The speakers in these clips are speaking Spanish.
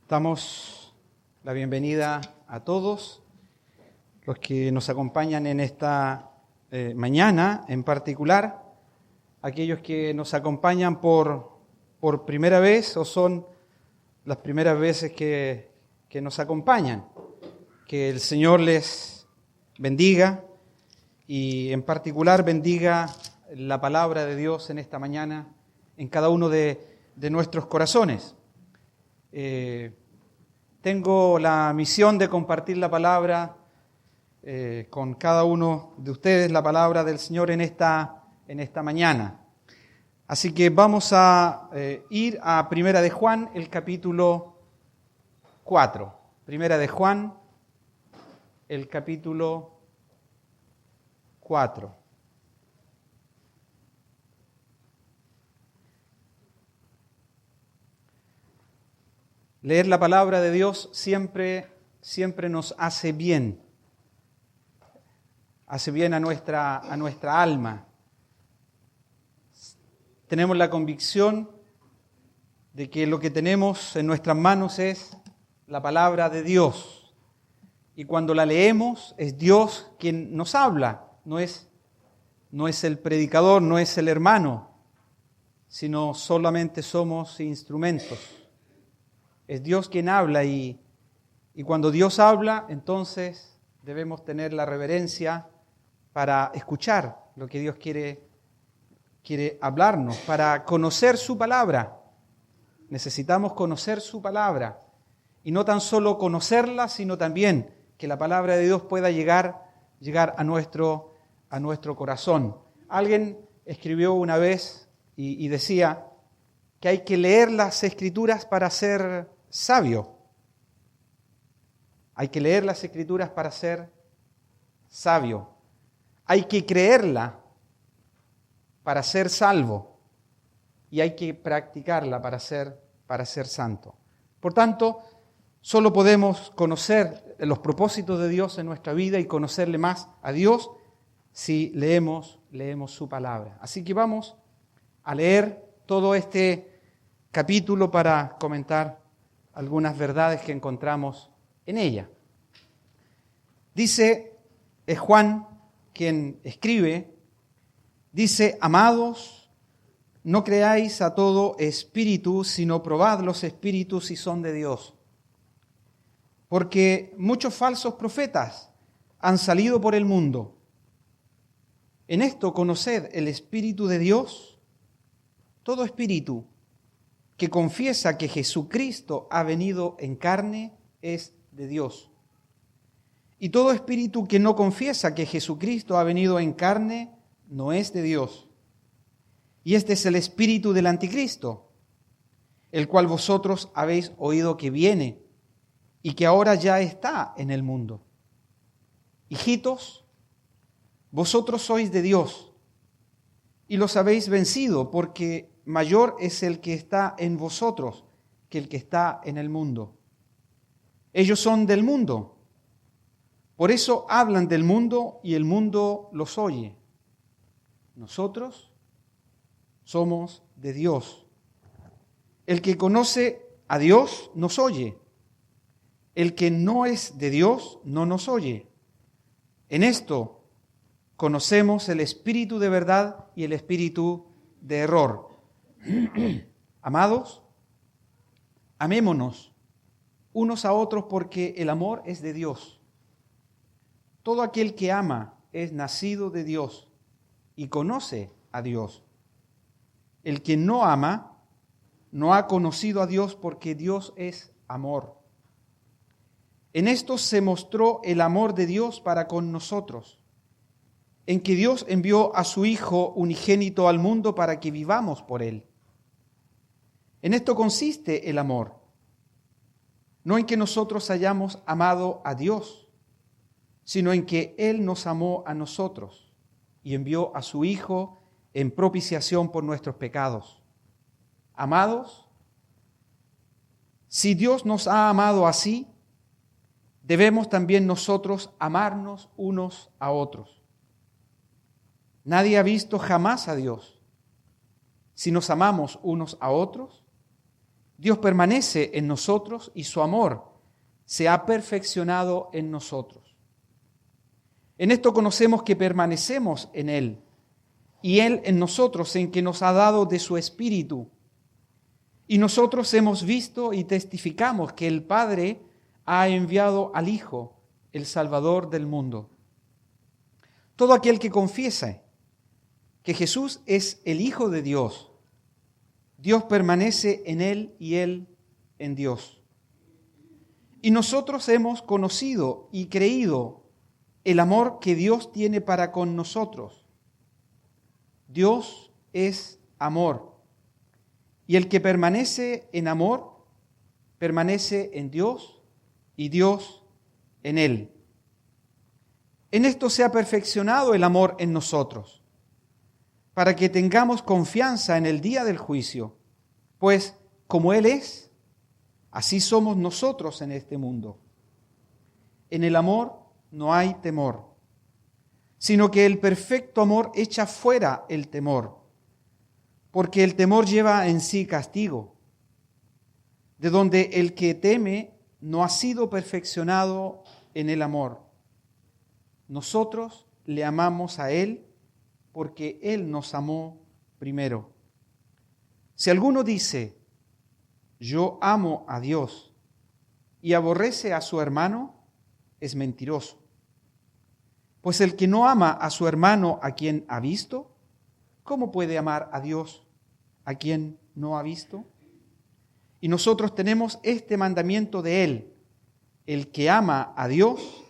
Damos la bienvenida a todos los que nos acompañan en esta mañana, en particular, aquellos que nos acompañan por primera vez o son las primeras veces que nos acompañan. Que el Señor les bendiga y en particular bendiga la palabra de Dios en esta mañana en cada uno de nuestros corazones. Tengo la misión de compartir la palabra con cada uno de ustedes, la palabra del Señor en esta mañana. Así que vamos a ir a Primera de Juan, el capítulo 4. Primera de Juan, el capítulo 4. Leer la palabra de Dios siempre nos hace bien. Hace bien a nuestra alma. Tenemos la convicción de que lo que tenemos en nuestras manos es la palabra de Dios. Y cuando la leemos es Dios quien nos habla. No es el predicador, no es el hermano, sino solamente somos instrumentos. Es Dios quien habla y cuando Dios habla, entonces debemos tener la reverencia para escuchar lo que Dios quiere hablarnos, para conocer su palabra. Necesitamos conocer su palabra y no tan solo conocerla, sino también que la palabra de Dios pueda llegar a nuestro corazón. Alguien escribió una vez y decía que hay que leer las Escrituras para ser sabio. Hay que leer las Escrituras para ser sabio. Hay que creerla para ser salvo. Y hay que practicarla para ser santo. Por tanto, solo podemos conocer los propósitos de Dios en nuestra vida y conocerle más a Dios si leemos su palabra. Así que vamos a leer todo este capítulo para comentar algunas verdades que encontramos en ella. Dice, es Juan quien escribe, dice: amados, no creáis a todo espíritu, sino probad los espíritus si son de Dios. Porque muchos falsos profetas han salido por el mundo. En esto conoced el Espíritu de Dios. Todo espíritu que confiesa que Jesucristo ha venido en carne es de Dios. Y todo espíritu que no confiesa que Jesucristo ha venido en carne no es de Dios. Y este es el espíritu del anticristo, el cual vosotros habéis oído que viene y que ahora ya está en el mundo. Hijitos, vosotros sois de Dios y los habéis vencido, porque mayor es el que está en vosotros que el que está en el mundo. Ellos son del mundo, por eso hablan del mundo y el mundo los oye. Nosotros somos de Dios. El que conoce a Dios nos oye. El que no es de Dios no nos oye. En esto conocemos el espíritu de verdad y el espíritu de error. Amados, amémonos unos a otros porque el amor es de Dios. Todo aquel que ama es nacido de Dios y conoce a Dios. El que no ama no ha conocido a Dios porque Dios es amor. En esto se mostró el amor de Dios para con nosotros, en que Dios envió a su Hijo unigénito al mundo para que vivamos por Él. En esto consiste el amor, no en que nosotros hayamos amado a Dios, sino en que Él nos amó a nosotros y envió a su Hijo en propiciación por nuestros pecados. Amados, si Dios nos ha amado así, debemos también nosotros amarnos unos a otros. Nadie ha visto jamás a Dios. Si nos amamos unos a otros, Dios permanece en nosotros y su amor se ha perfeccionado en nosotros. En esto conocemos que permanecemos en Él y Él en nosotros, en que nos ha dado de su Espíritu. Y nosotros hemos visto y testificamos que el Padre ha enviado al Hijo, el Salvador del mundo. Todo aquel que confiesa que Jesús es el Hijo de Dios, Dios permanece en Él y Él en Dios. Y nosotros hemos conocido y creído el amor que Dios tiene para con nosotros. Dios es amor. Y el que permanece en amor, permanece en Dios y Dios en Él. En esto se ha perfeccionado el amor en nosotros, para que tengamos confianza en el día del juicio, pues como Él es, así somos nosotros en este mundo. En el amor no hay temor, sino que el perfecto amor echa fuera el temor, porque el temor lleva en sí castigo, de donde el que teme no ha sido perfeccionado en el amor. Nosotros le amamos a Él porque Él nos amó primero. Si alguno dice, yo amo a Dios y aborrece a su hermano, es mentiroso. Pues el que no ama a su hermano a quien ha visto, ¿cómo puede amar a Dios a quien no ha visto? Y nosotros tenemos este mandamiento de Él: el que ama a Dios,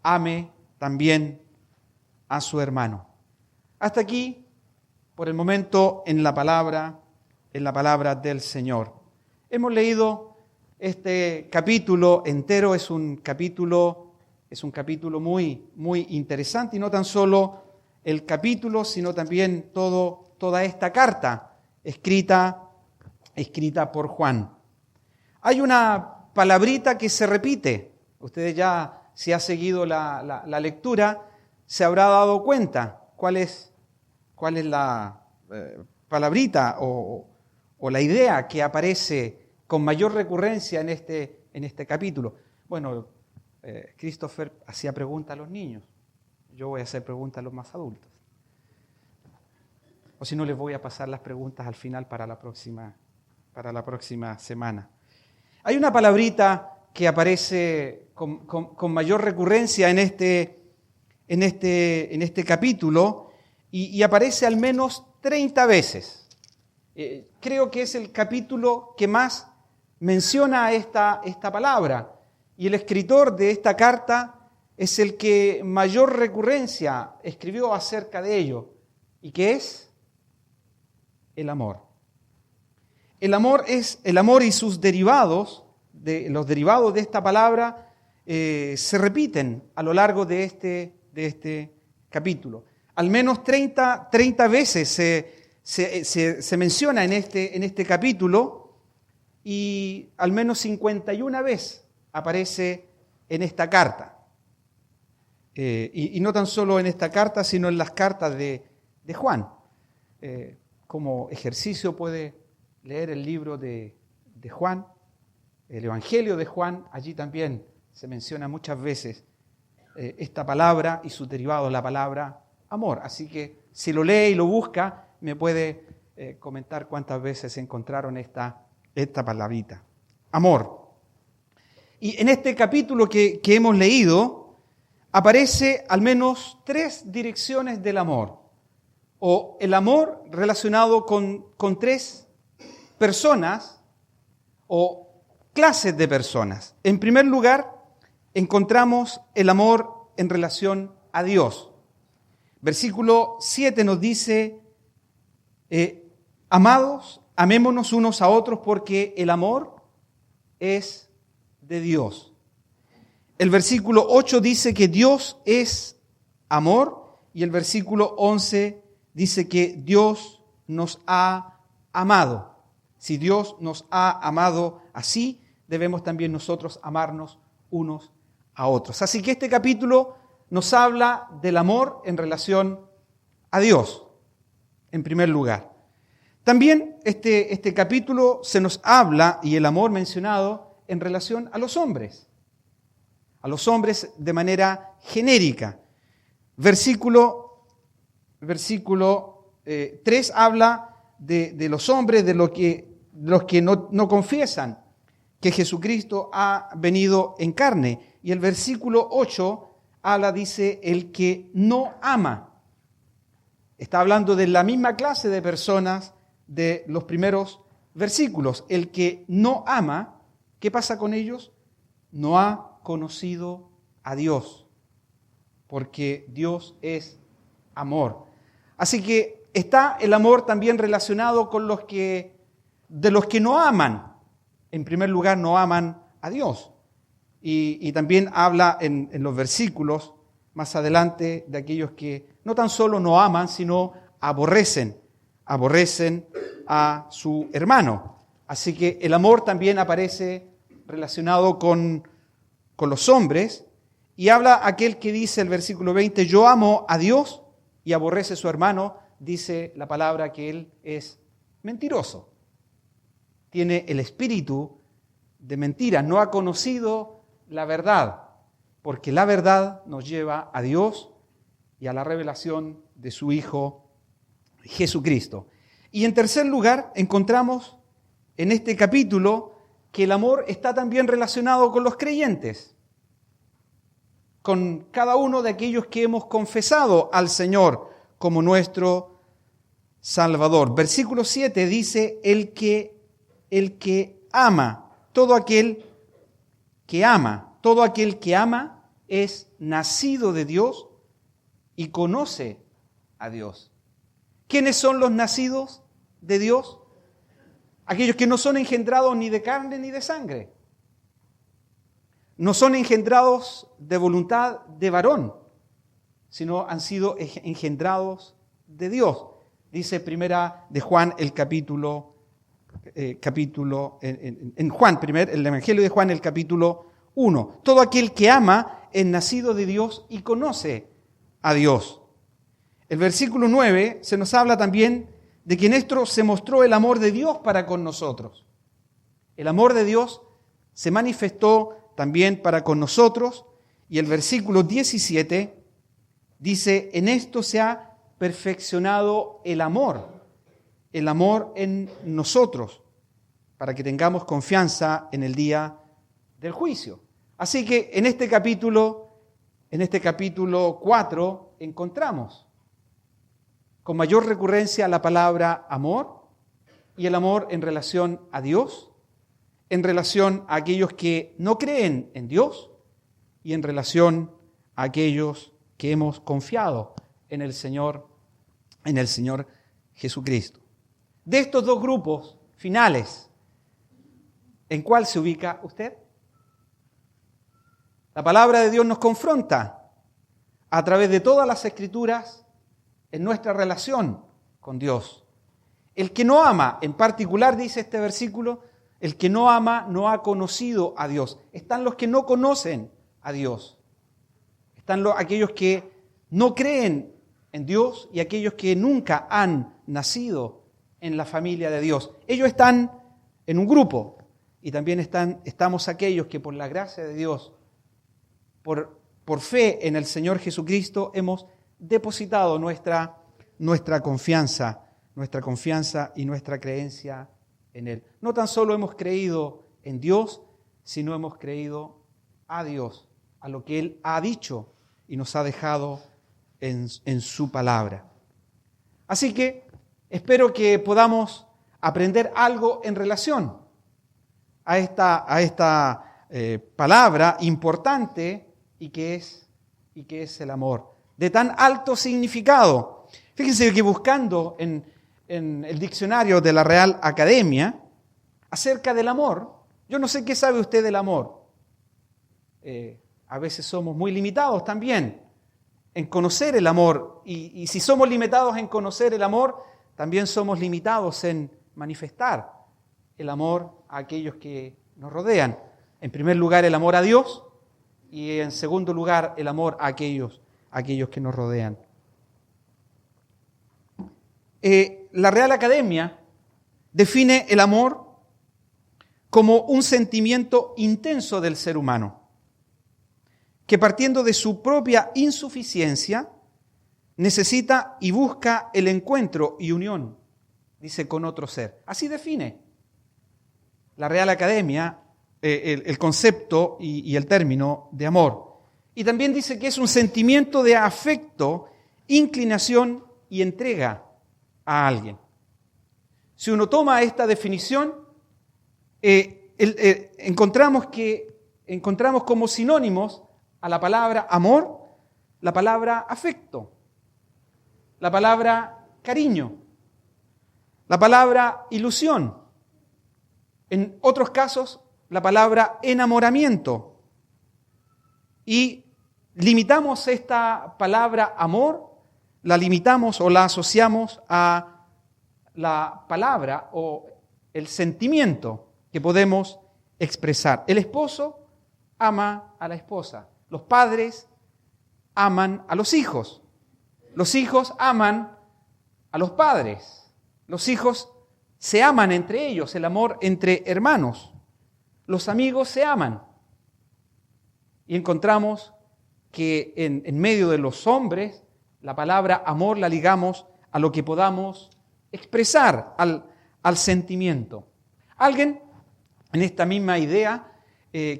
ame también a su hermano. Hasta aquí, por el momento, en la palabra del Señor. Hemos leído este capítulo entero, es un capítulo muy, muy interesante, y no tan solo el capítulo, sino también toda esta carta escrita por Juan. Hay una palabrita que se repite. Ustedes ya, si ha seguido la lectura, se habrá dado cuenta cuál es la palabrita o la idea que aparece con mayor recurrencia en este capítulo. Bueno, Christopher hacía preguntas a los niños. Yo voy a hacer preguntas a los más adultos. O si no, les voy a pasar las preguntas al final para la próxima semana. Hay una palabrita que aparece con mayor recurrencia en este capítulo y aparece al menos 30 veces. Creo que es el capítulo que más menciona esta palabra, y el escritor de esta carta es el que mayor recurrencia escribió acerca de ello, y que es el amor. El amor y sus derivados, los derivados de esta palabra, se repiten a lo largo de este capítulo. Al menos 30 veces se menciona en este capítulo, y al menos 51 veces aparece en esta carta. Y no tan solo en esta carta, sino en las cartas de Juan. Como ejercicio puede leer el libro de Juan, el Evangelio de Juan. Allí también se menciona muchas veces esta palabra y sus derivados, la palabra amor. Así que si lo lee y lo busca, me puede comentar cuántas veces encontraron esta palabrita, amor. Y en este capítulo que hemos leído, aparece al menos 3 direcciones del amor, o el amor relacionado con 3 personas o clases de personas. En primer lugar, encontramos el amor en relación a Dios. Versículo 7 nos dice, amados, amémonos unos a otros porque el amor es de Dios. El versículo 8 dice que Dios es amor, y el versículo 11 dice que Dios nos ha amado. Si Dios nos ha amado así, debemos también nosotros amarnos unos a otros. Así que este capítulo nos habla del amor en relación a Dios, en primer lugar. También este capítulo se nos habla, y el amor mencionado, en relación a los hombres de manera genérica. Versículo 3 habla de los hombres, de los que no confiesan que Jesucristo ha venido en carne. Y el versículo 8 dice, el que no ama. Está hablando de la misma clase de personas de los primeros versículos. El que no ama, ¿qué pasa con ellos? No ha conocido a Dios, porque Dios es amor. Así que está el amor también relacionado con de los que no aman. En primer lugar, no aman a Dios. Y también habla en los versículos más adelante de aquellos que no tan solo no aman, sino aborrecen a su hermano. Así que el amor también aparece relacionado con los hombres, y habla aquel que dice el versículo 20, yo amo a Dios y aborrece a su hermano, dice la palabra que él es mentiroso. Tiene el espíritu de mentira, no ha conocido la verdad, porque la verdad nos lleva a Dios y a la revelación de su Hijo Jesucristo. Y en tercer lugar, encontramos en este capítulo que el amor está también relacionado con los creyentes, con cada uno de aquellos que hemos confesado al Señor como nuestro Salvador. Versículo 7 dice, el que ama, todo aquel que ama es nacido de Dios y conoce a Dios. ¿Quiénes son los nacidos de Dios? Aquellos que no son engendrados ni de carne ni de sangre. No son engendrados de voluntad de varón, sino han sido engendrados de Dios. Dice primera de Juan, el en Juan, el Evangelio de Juan, el capítulo 1. Todo aquel que ama es nacido de Dios y conoce a Dios. El versículo 9 se nos habla también de que en esto se mostró el amor de Dios para con nosotros. El amor de Dios se manifestó también para con nosotros, y el versículo 17 dice, en esto se ha perfeccionado el amor en nosotros, para que tengamos confianza en el día del juicio. Así que en este capítulo 4 encontramos con mayor recurrencia la palabra amor, y el amor en relación a Dios, en relación a aquellos que no creen en Dios y en relación a aquellos que hemos confiado en el Señor Jesucristo. De estos dos grupos finales, ¿en cuál se ubica usted? La palabra de Dios nos confronta a través de todas las Escrituras en nuestra relación con Dios. El que no ama, en particular dice este versículo, el que no ama no ha conocido a Dios. Están los que no conocen a Dios. Están aquellos que no creen en Dios y aquellos que nunca han nacido en la familia de Dios. Ellos están en un grupo, y también estamos aquellos que por la gracia de Dios, por fe en el Señor Jesucristo, hemos depositado nuestra confianza y nuestra creencia en Él. No tan solo hemos creído en Dios, sino hemos creído a Dios, a lo que Él ha dicho y nos ha dejado en su palabra. Así que espero que podamos aprender algo en relación a esta palabra importante y que es el amor, de tan alto significado. Fíjense que buscando en el diccionario de la Real Academia acerca del amor, yo no sé qué sabe usted del amor. A veces somos muy limitados también en conocer el amor, y si somos limitados en conocer el amor, también somos limitados en manifestar el amor a aquellos que nos rodean. En primer lugar, el amor a Dios, y en segundo lugar, el amor a aquellos que nos rodean. La Real Academia define el amor como un sentimiento intenso del ser humano, que partiendo de su propia insuficiencia, necesita y busca el encuentro y unión, dice, con otro ser. Así define la Real Academia el concepto y el término de amor. Y también dice que es un sentimiento de afecto, inclinación y entrega a alguien. Si uno toma esta definición, encontramos como sinónimos a la palabra amor, la palabra afecto, la palabra cariño, la palabra ilusión. En otros casos, la palabra enamoramiento. Y limitamos esta palabra amor, la limitamos o la asociamos a la palabra o el sentimiento que podemos expresar. El esposo ama a la esposa. Los padres aman a los hijos aman a los padres. Los hijos se aman entre ellos, el amor entre hermanos. Los amigos se aman. Y encontramos que en medio de los hombres, la palabra amor la ligamos a lo que podamos expresar, al sentimiento. Alguien, en esta misma idea,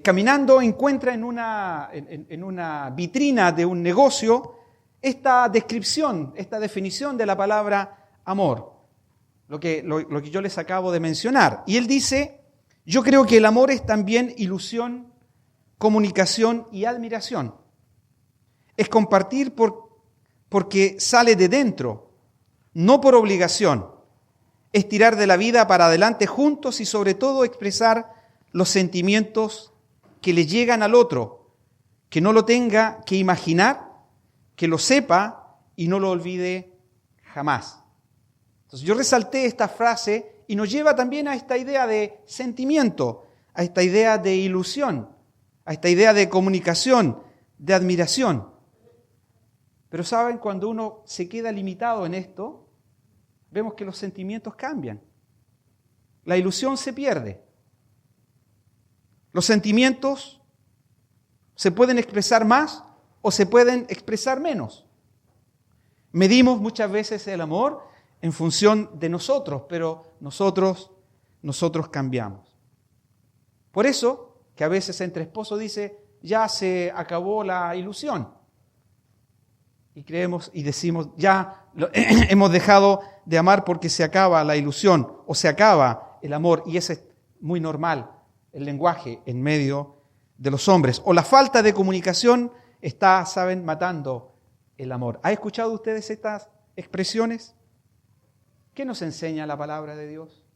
caminando encuentra en una vitrina de un negocio esta descripción, esta definición de la palabra amor, lo que yo les acabo de mencionar. Y él dice, yo creo que el amor es también ilusión, comunicación y admiración. Es compartir porque sale de dentro, no por obligación. Es tirar de la vida para adelante juntos y sobre todo expresar los sentimientos que le llegan al otro, que no lo tenga que imaginar, que lo sepa y no lo olvide jamás. Entonces yo resalté esta frase y nos lleva también a esta idea de sentimiento, a esta idea de ilusión, a esta idea de comunicación, de admiración. Pero ¿saben? Cuando uno se queda limitado en esto, vemos que los sentimientos cambian. La ilusión se pierde. Los sentimientos se pueden expresar más o se pueden expresar menos. Medimos muchas veces el amor en función de nosotros, pero nosotros cambiamos. Por eso que a veces entre esposos dice, ya se acabó la ilusión. Y creemos y decimos, ya hemos dejado de amar porque se acaba la ilusión o se acaba el amor. Y ese es muy normal, el lenguaje en medio de los hombres. O la falta de comunicación está, ¿saben?, matando el amor. ¿Han escuchado ustedes estas expresiones? ¿Qué nos enseña la palabra de Dios?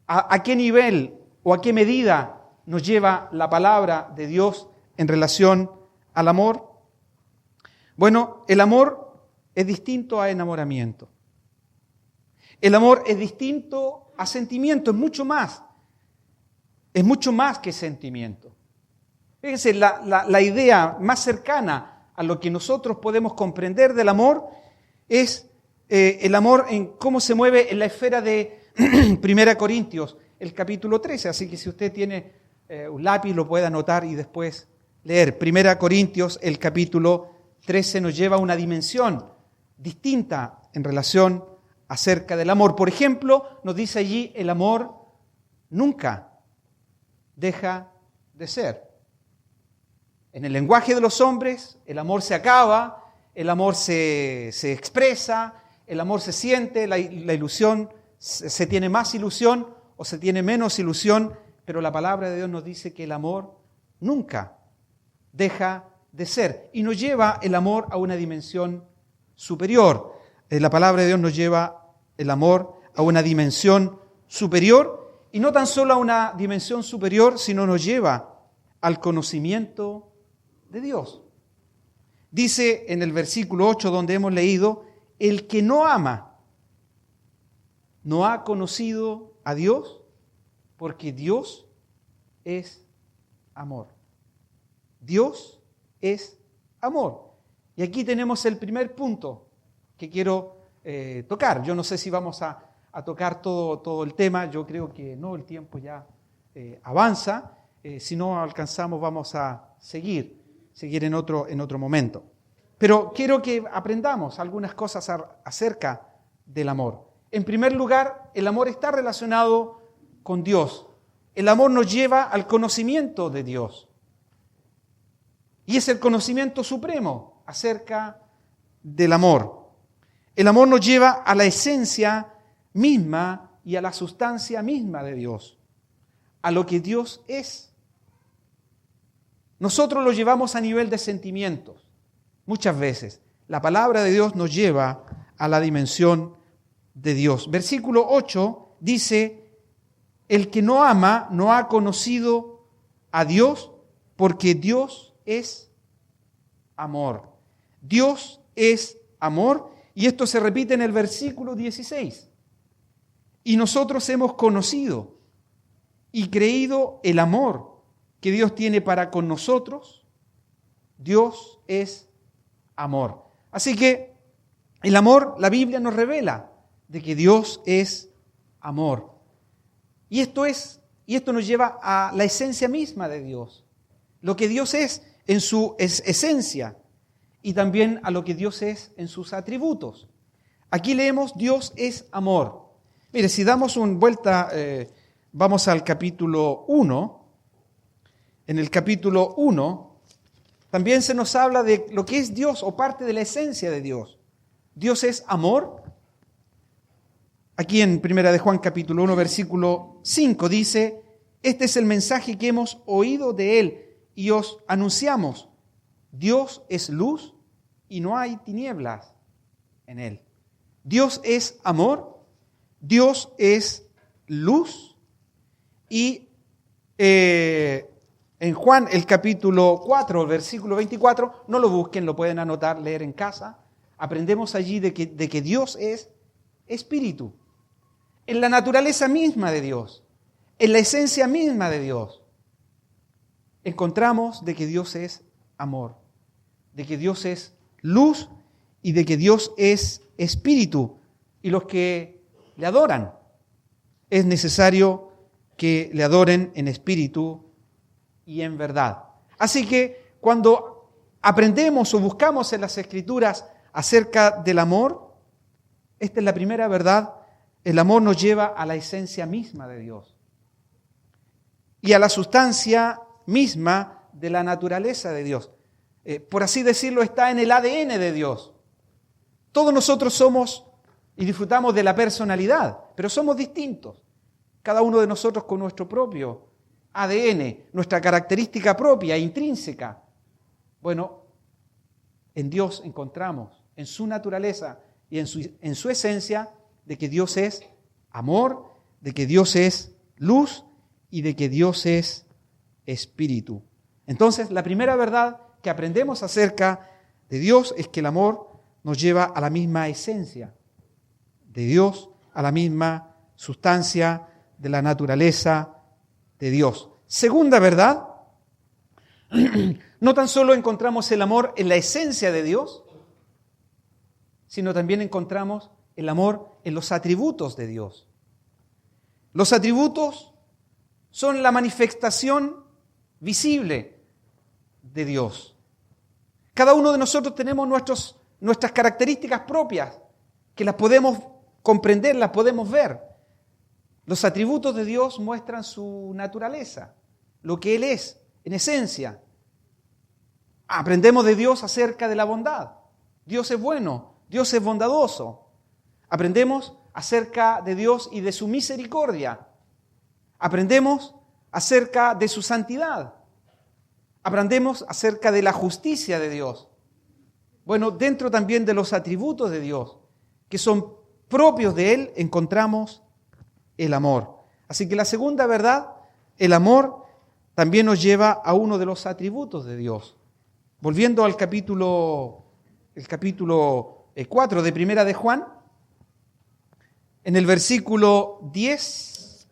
¿A qué nivel o a qué medida nos lleva la palabra de Dios en relación al amor? Bueno, el amor es distinto a enamoramiento. El amor es distinto a sentimiento, es mucho más. Es mucho más que sentimiento. Fíjense, la idea más cercana a lo que nosotros podemos comprender del amor es el amor en cómo se mueve en la esfera de 1 Corintios, el capítulo 13. Así que si usted tiene un lápiz lo puede anotar y después leer. 1 Corintios, el capítulo 13 nos lleva a una dimensión distinta en relación acerca del amor. Por ejemplo, nos dice allí, el amor nunca deja de ser. En el lenguaje de los hombres, el amor se acaba, el amor se expresa, el amor se siente, la ilusión, se tiene más ilusión o se tiene menos ilusión, pero la palabra de Dios nos dice que el amor nunca deja de ser y nos lleva el amor a una dimensión superior. La palabra de Dios nos lleva el amor a una dimensión superior y no tan solo a una dimensión superior, sino nos lleva al conocimiento de Dios. Dice en el versículo 8 donde hemos leído, el que no ama no ha conocido a Dios porque Dios es amor. Dios es amor. Y aquí tenemos el primer punto que quiero tocar. Yo no sé si vamos a tocar todo el tema. Yo creo que no, el tiempo ya avanza. Si no alcanzamos, vamos a seguir en otro momento. Pero quiero que aprendamos algunas cosas acerca del amor. En primer lugar, el amor está relacionado con Dios. El amor nos lleva al conocimiento de Dios. Y es el conocimiento supremo acerca del amor. El amor nos lleva a la esencia misma y a la sustancia misma de Dios, a lo que Dios es. Nosotros lo llevamos a nivel de sentimientos. Muchas veces la palabra de Dios nos lleva a la dimensión de Dios. Versículo 8 dice: el que no ama no ha conocido a Dios, porque Dios es amor. Dios es amor, y esto se repite en el versículo 16. Y nosotros hemos conocido y creído el amor que Dios tiene para con nosotros. Dios es amor. Así que el amor, la Biblia nos revela de que Dios es amor. Y esto nos lleva a la esencia misma de Dios. Lo que Dios es en su esencia y también a lo que Dios es en sus atributos. Aquí leemos: Dios es amor. Mire, si damos una vuelta, vamos al capítulo 1. En el capítulo 1 también se nos habla de lo que es Dios o parte de la esencia de Dios. Dios es amor. Aquí en 1 de Juan capítulo 1 versículo 5 dice: este es el mensaje que hemos oído de Él y os anunciamos. Dios es luz y no hay tinieblas en Él. Dios es amor, Dios es luz. Y en Juan el capítulo 4, versículo 24, no lo busquen, lo pueden anotar, leer en casa. Aprendemos allí de que Dios es espíritu. En la naturaleza misma de Dios, en la esencia misma de Dios, encontramos de que Dios es amor, de que Dios es luz y de que Dios es espíritu. Y los que le adoran, es necesario que le adoren en espíritu y en verdad. Así que cuando aprendemos o buscamos en las Escrituras acerca del amor, esta es la primera verdad. El amor nos lleva a la esencia misma de Dios y a la sustancia misma de la naturaleza de Dios. Por así decirlo, está en el ADN de Dios. Todos nosotros somos y disfrutamos de la personalidad, pero somos distintos. Cada uno de nosotros con nuestro propio ADN, nuestra característica propia, intrínseca. Bueno, en Dios encontramos, en su naturaleza y en su esencia, de que Dios es amor, de que Dios es luz y de que Dios es espíritu. Entonces, la primera verdad que aprendemos acerca de Dios es que el amor nos lleva a la misma esencia de Dios, a la misma sustancia de la naturaleza de Dios. Segunda verdad, no tan solo encontramos el amor en la esencia de Dios, sino también encontramos el amor en los atributos de Dios. Los atributos son la manifestación visible de Dios. Cada uno de nosotros tenemos nuestras características propias, que las podemos comprender, las podemos ver. Los atributos de Dios muestran su naturaleza, lo que Él es, en esencia. Aprendemos de Dios acerca de la bondad. Dios es bueno, Dios es bondadoso. Aprendemos acerca de Dios y de su misericordia. Aprendemos acerca de su santidad. Aprendemos acerca de la justicia de Dios. Bueno, dentro también de los atributos de Dios, que son propios de Él, encontramos el amor. Así que la segunda verdad, el amor también nos lleva a uno de los atributos de Dios. Volviendo al capítulo 4 de Primera de Juan, en el versículo 10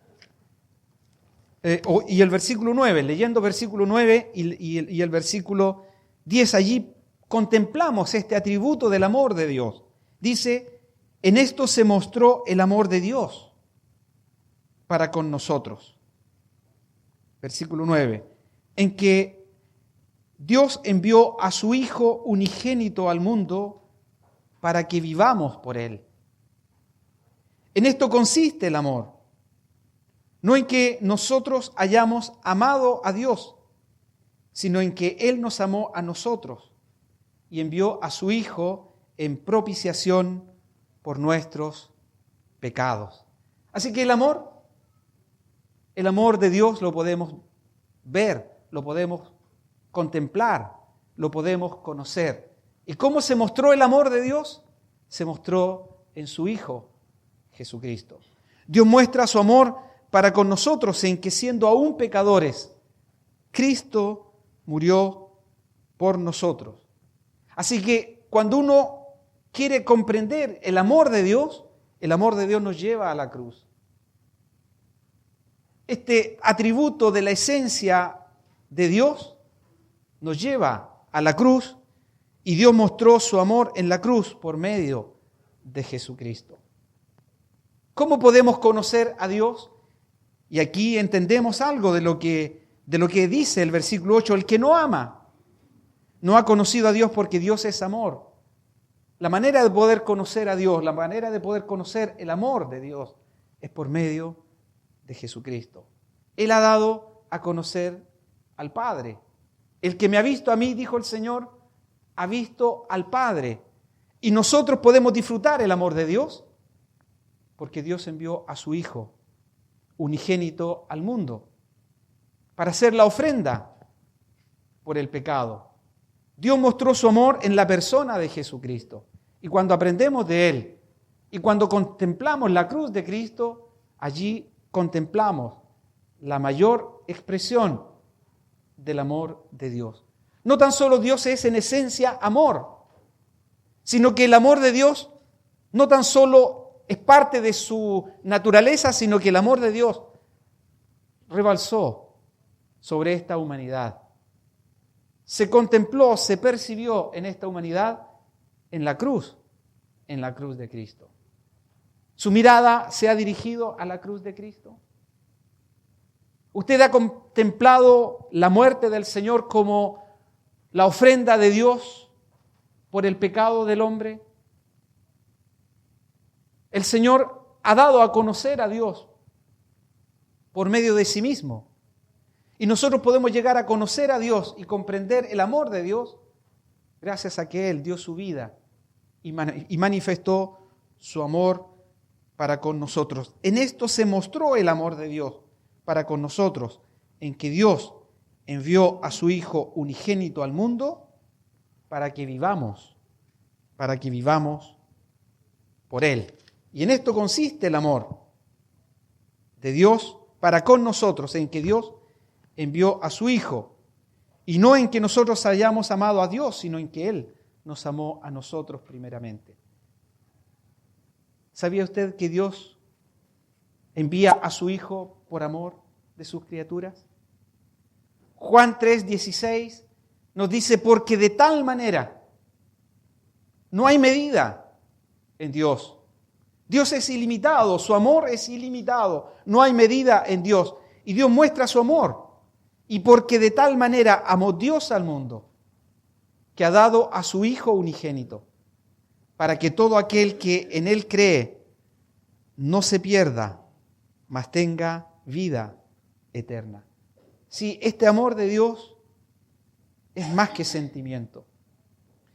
y el versículo 9, leyendo versículo 9 y el versículo 10, allí contemplamos este atributo del amor de Dios. Dice: En esto se mostró el amor de Dios para con nosotros. Versículo 9. En que Dios envió a su Hijo unigénito al mundo para que vivamos por Él. En esto consiste el amor. No en que nosotros hayamos amado a Dios, sino en que Él nos amó a nosotros y envió a su Hijo en propiciación por nuestros pecados. Así que el amor de Dios lo podemos ver, lo podemos contemplar, lo podemos conocer. ¿Y cómo se mostró el amor de Dios? Se mostró en su Hijo, Jesucristo. Dios muestra su amor para con nosotros en que siendo aún pecadores, Cristo murió por nosotros. Así que cuando uno quiere comprender el amor de Dios nos lleva a la cruz. Este atributo de la esencia de Dios nos lleva a la cruz y Dios mostró su amor en la cruz por medio de Jesucristo. ¿Cómo podemos conocer a Dios? Y aquí entendemos algo de lo que dice el versículo 8. El que no ama no ha conocido a Dios porque Dios es amor. La manera de poder conocer a Dios, la manera de poder conocer el amor de Dios es por medio de Jesucristo. Él ha dado a conocer al Padre. El que me ha visto a mí, dijo el Señor, ha visto al Padre. Y nosotros podemos disfrutar el amor de Dios porque Dios envió a su Hijo unigénito al mundo para hacer la ofrenda por el pecado. Dios mostró su amor en la persona de Jesucristo. Y cuando aprendemos de Él y cuando contemplamos la cruz de Cristo, allí contemplamos la mayor expresión del amor de Dios. No tan solo Dios es en esencia amor, sino que el amor de Dios no tan solo es parte de su naturaleza, sino que el amor de Dios rebalsó sobre esta humanidad. Se contempló, se percibió en esta humanidad en la cruz de Cristo. ¿Su mirada se ha dirigido a la cruz de Cristo? ¿Usted ha contemplado la muerte del Señor como la ofrenda de Dios por el pecado del hombre? El Señor ha dado a conocer a Dios por medio de sí mismo. Y nosotros podemos llegar a conocer a Dios y comprender el amor de Dios gracias a que Él dio su vida y manifestó su amor para con nosotros. En esto se mostró el amor de Dios para con nosotros, en que Dios envió a su Hijo unigénito al mundo para que vivamos por Él. Y en esto consiste el amor de Dios para con nosotros, en que Dios envió a su Hijo, y no en que nosotros hayamos amado a Dios, sino en que Él nos amó a nosotros primeramente. ¿Sabía usted que Dios envía a su Hijo por amor de sus criaturas? Juan 3:16 nos dice, porque de tal manera no hay medida en Dios. Dios es ilimitado, su amor es ilimitado, no hay medida en Dios. Y Dios muestra su amor. Y porque de tal manera amó Dios al mundo, que ha dado a su Hijo unigénito, para que todo aquel que en Él cree no se pierda, mas tenga vida eterna. Sí, este amor de Dios es más que sentimiento.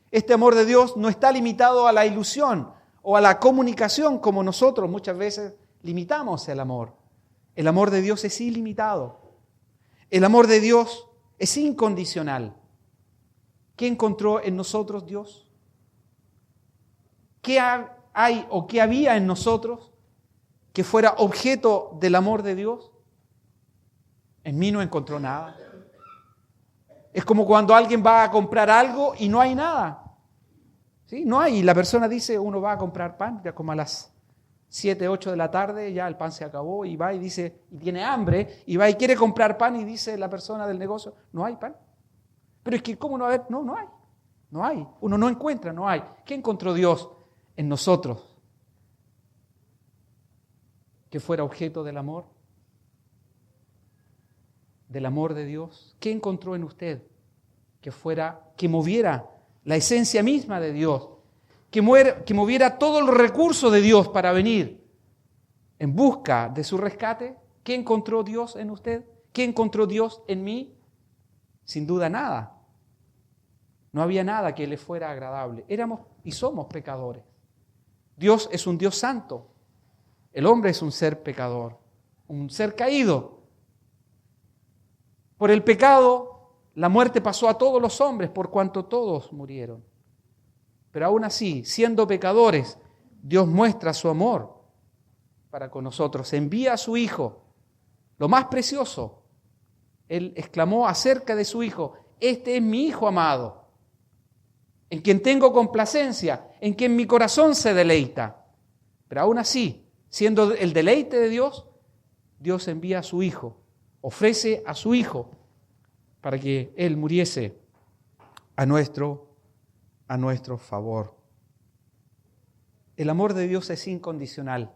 Este amor de Dios no está limitado a la ilusión o a la comunicación como nosotros muchas veces limitamos el amor. El amor de Dios es ilimitado. El amor de Dios es incondicional. ¿Qué encontró en nosotros Dios? ¿Qué hay o qué había en nosotros que fuera objeto del amor de Dios? En mí no encontró nada. Es como cuando alguien va a comprar algo y no hay nada. ¿Sí? No hay. La persona dice, uno va a comprar pan, ya como a las 7, 8 de la tarde, ya el pan se acabó, y va y dice, y tiene hambre, y va y quiere comprar pan, y dice la persona del negocio, no hay pan. Pero es que, ¿cómo no va a haber? No hay. Uno no encuentra, no hay. ¿Qué encontró Dios en nosotros? que fuera objeto del amor de Dios? ¿Qué encontró en usted que moviera la esencia misma de Dios, que moviera todos los recursos de Dios para venir en busca de su rescate? ¿Qué encontró Dios en usted? ¿Qué encontró Dios en mí? Sin duda nada. No había nada que le fuera agradable. Éramos y somos pecadores. Dios es un Dios santo. El hombre es un ser pecador, un ser caído. Por el pecado, la muerte pasó a todos los hombres, por cuanto todos murieron. Pero aún así, siendo pecadores, Dios muestra su amor para con nosotros. Envía a su Hijo, lo más precioso. Él exclamó acerca de su Hijo: este es mi Hijo amado, en quien tengo complacencia, en quien mi corazón se deleita. Pero aún así, siendo el deleite de Dios, Dios envía a su Hijo, ofrece a su Hijo para que Él muriese a nuestro favor. El amor de Dios es incondicional.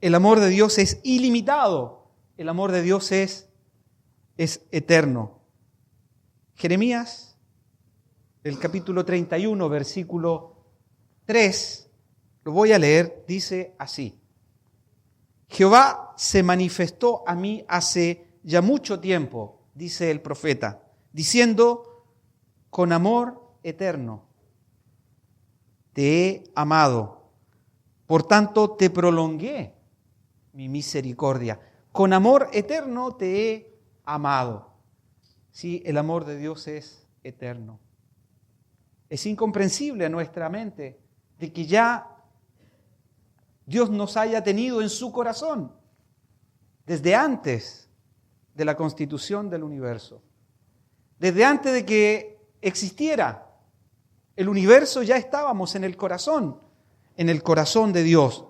El amor de Dios es ilimitado. El amor de Dios es eterno. Jeremías, el capítulo 31, versículo 3, lo voy a leer, dice así: Jehová se manifestó a mí hace ya mucho tiempo, dice el profeta, diciendo: con amor eterno te he amado, por tanto te prolongué mi misericordia. Con amor eterno te he amado. Sí, el amor de Dios es eterno. Es incomprensible a nuestra mente de que ya Dios nos haya tenido en su corazón desde antes de la constitución del universo. Desde antes de que existiera el universo, ya estábamos en el corazón de Dios.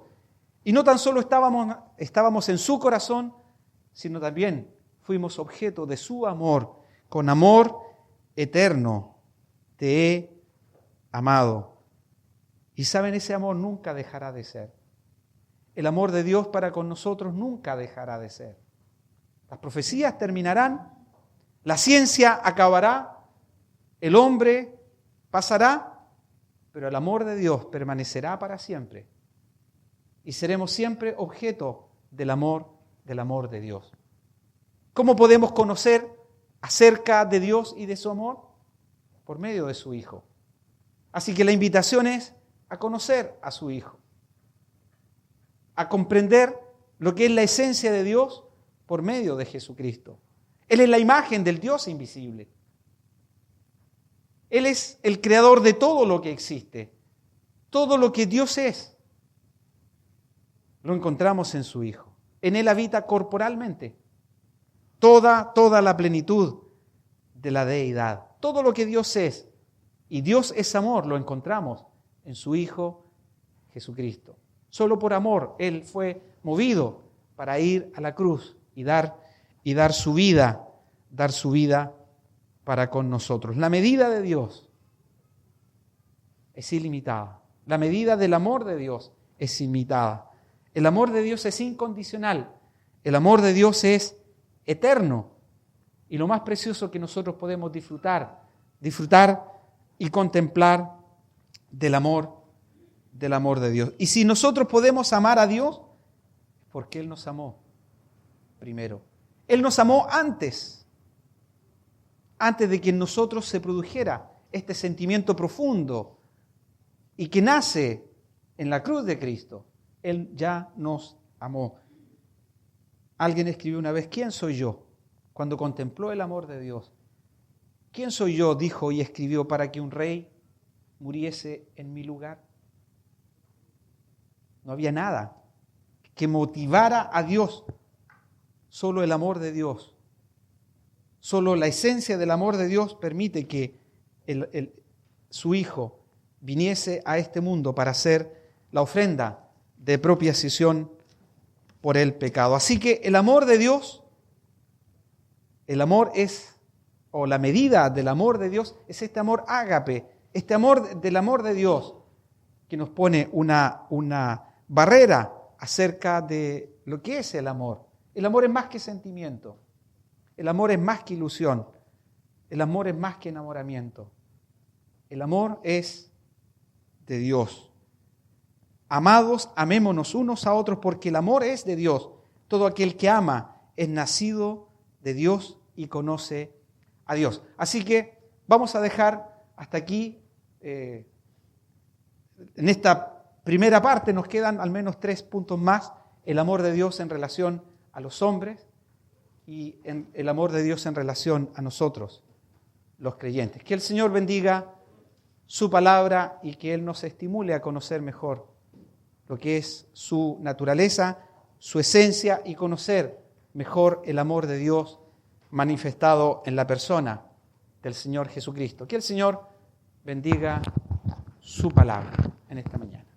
Y no tan solo estábamos en su corazón, sino también fuimos objeto de su amor. Con amor eterno te he amado. Y saben, ese amor nunca dejará de ser. El amor de Dios para con nosotros nunca dejará de ser. Las profecías terminarán, la ciencia acabará, el hombre pasará, pero el amor de Dios permanecerá para siempre. Y seremos siempre objeto del amor de Dios. ¿Cómo podemos conocer acerca de Dios y de su amor? Por medio de su Hijo. Así que la invitación es a conocer a su Hijo, a comprender lo que es la esencia de Dios por medio de Jesucristo. Él es la imagen del Dios invisible. Él es el creador de todo lo que existe. Todo lo que Dios es, lo encontramos en su Hijo. En Él habita corporalmente toda la plenitud de la deidad. Todo lo que Dios es, y Dios es amor, lo encontramos en su Hijo Jesucristo. Solo por amor Él fue movido para ir a la cruz y dar su vida para con nosotros. La medida de Dios es ilimitada. La medida del amor de Dios es ilimitada. El amor de Dios es incondicional. El amor de Dios es eterno. Y lo más precioso que nosotros podemos disfrutar y contemplar del amor de Dios. Y si nosotros podemos amar a Dios, es porque Él nos amó primero. Él nos amó antes de que en nosotros se produjera este sentimiento profundo y que nace en la cruz de Cristo. Él ya nos amó. Alguien escribió una vez: ¿quién soy yo? Cuando contempló el amor de Dios. ¿Quién soy yo? Dijo y escribió, para que un rey muriese en mi lugar. No había nada que motivara a Dios. Solo el amor de Dios. Solo la esencia del amor de Dios permite que su Hijo viniese a este mundo para hacer la ofrenda de propiciación por el pecado. Así que el amor de Dios, la medida del amor de Dios es este amor ágape, este amor del amor de Dios que nos pone una barrera acerca de lo que es el amor. El amor es más que sentimiento. El amor es más que ilusión. El amor es más que enamoramiento. El amor es de Dios. Amados, amémonos unos a otros porque el amor es de Dios. Todo aquel que ama es nacido de Dios y conoce a Dios. Así que vamos a dejar hasta aquí. En esta primera parte nos quedan al menos 3 puntos más. El amor de Dios en relación a los hombres y el amor de Dios en relación a nosotros, los creyentes. Que el Señor bendiga su palabra y que Él nos estimule a conocer mejor lo que es su naturaleza, su esencia y conocer mejor el amor de Dios manifestado en la persona del Señor Jesucristo. Que el Señor bendiga su palabra en esta mañana.